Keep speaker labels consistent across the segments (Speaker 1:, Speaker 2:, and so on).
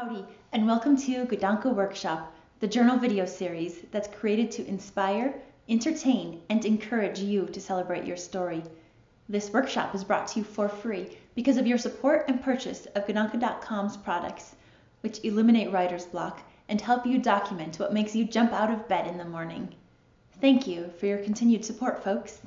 Speaker 1: Howdy, and welcome to Gadanke Workshop, the journal video series that's created to inspire, entertain, and encourage you to celebrate your story. This workshop is brought to you for free because of your support and purchase of Gadanke.com's products, which eliminate writer's block and help you document what makes you jump out of bed in the morning. Thank you for your continued support, folks.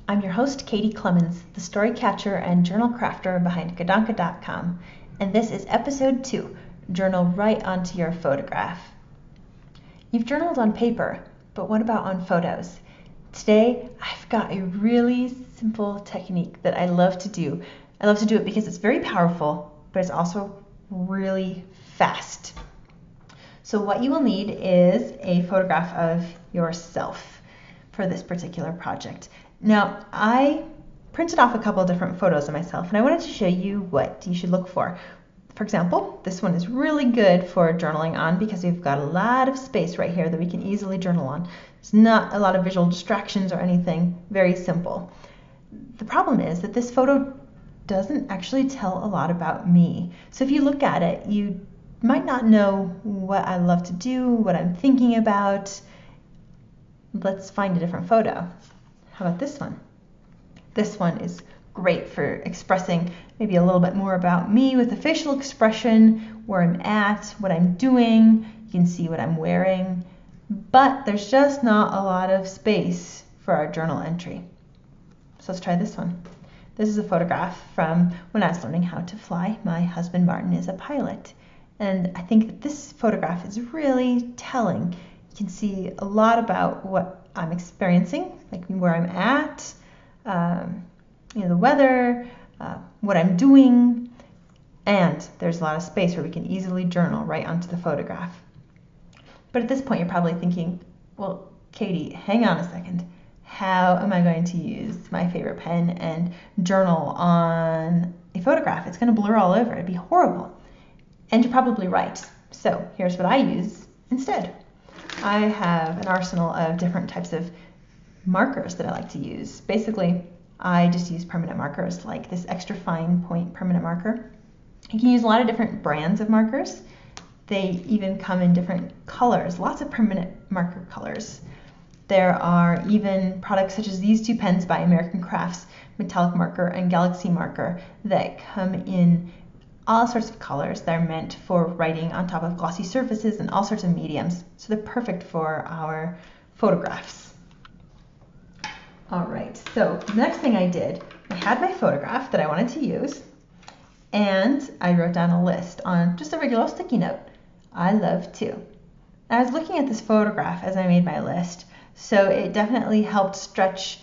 Speaker 1: I'm your host, Katie Clemens, the story catcher and journal crafter behind Gadanke.com, and this is episode 2, Journal Right Onto Your Photograph. You've journaled on paper, but what about on photos? Today, I've got a really simple technique that I love to do. I love to do it because it's very powerful, but it's also really fast. So what you will need is a photograph of yourself for this particular project. Now, I printed off a couple of different photos of myself, and I wanted to show you what you should look for. For example, this one is really good for journaling on because we've got a lot of space right here that we can easily journal on. It's not a lot of visual distractions or anything, very simple. The problem is that this photo doesn't actually tell a lot about me. So if you look at it, you might not know what I love to do, what I'm thinking about. Let's find a different photo. How about this one? This one is great for expressing maybe a little bit more about me with a facial expression, where I'm at, what I'm doing. You can see what I'm wearing, but there's just not a lot of space for our journal entry. So let's try this one. This is a photograph from when I was learning how to fly. My husband Martin is a pilot, and I think that this photograph is really telling. You can see a lot about what I'm experiencing, like where I'm at, the weather, what I'm doing, and there's a lot of space where we can easily journal right onto the photograph. But at this point, you're probably thinking, well, Katie, hang on a second. How am I going to use my favorite pen and journal on a photograph? It's going to blur all over. It'd be horrible. And you're probably right. So here's what I use instead. I have an arsenal of different types of markers that I like to use. Basically, I just use permanent markers like this extra fine point permanent marker. You can use a lot of different brands of markers. They even come in different colors, lots of permanent marker colors. There are even products such as these two pens by American Crafts, Metallic Marker and Galaxy Marker, that come in all sorts of colors. They're meant for writing on top of glossy surfaces and all sorts of mediums. So they're perfect for our photographs. All right, so the next thing I did, I had my photograph that I wanted to use, and I wrote down a list on just a regular sticky note. I love to. I was looking at this photograph as I made my list, so it definitely helped stretch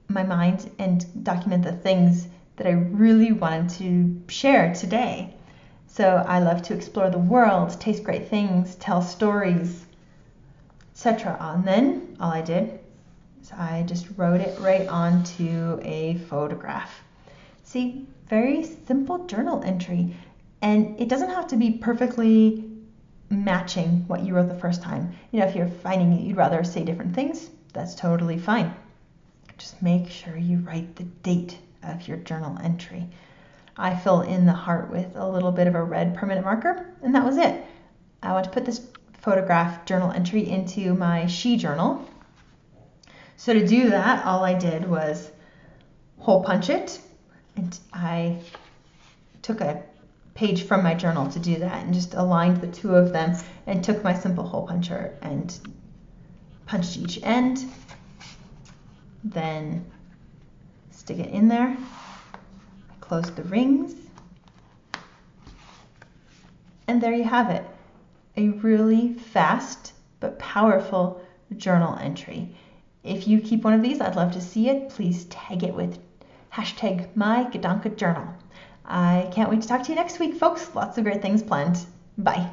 Speaker 1: my mind and document the things that I really wanted to share today. So I love to explore the world, taste great things, tell stories, etc. And then all I did is I just wrote it right onto a photograph. See, very simple journal entry. And it doesn't have to be perfectly matching what you wrote the first time. If you're finding you'd rather say different things, that's totally fine. Just make sure you write the date of your journal entry. I fill in the heart with a little bit of a red permanent marker, and that was it. I want to put this photograph journal entry into my She journal. So to do that, all I did was hole punch it, and I took a page from my journal to do that and just aligned the two of them and took my simple hole puncher and punched each end, then stick it in there, close the rings, and there you have it. A really fast but powerful journal entry. If you keep one of these, I'd love to see it. Please tag it with #MyGadankeJournal. I can't wait to talk to you next week, folks. Lots of great things planned. Bye.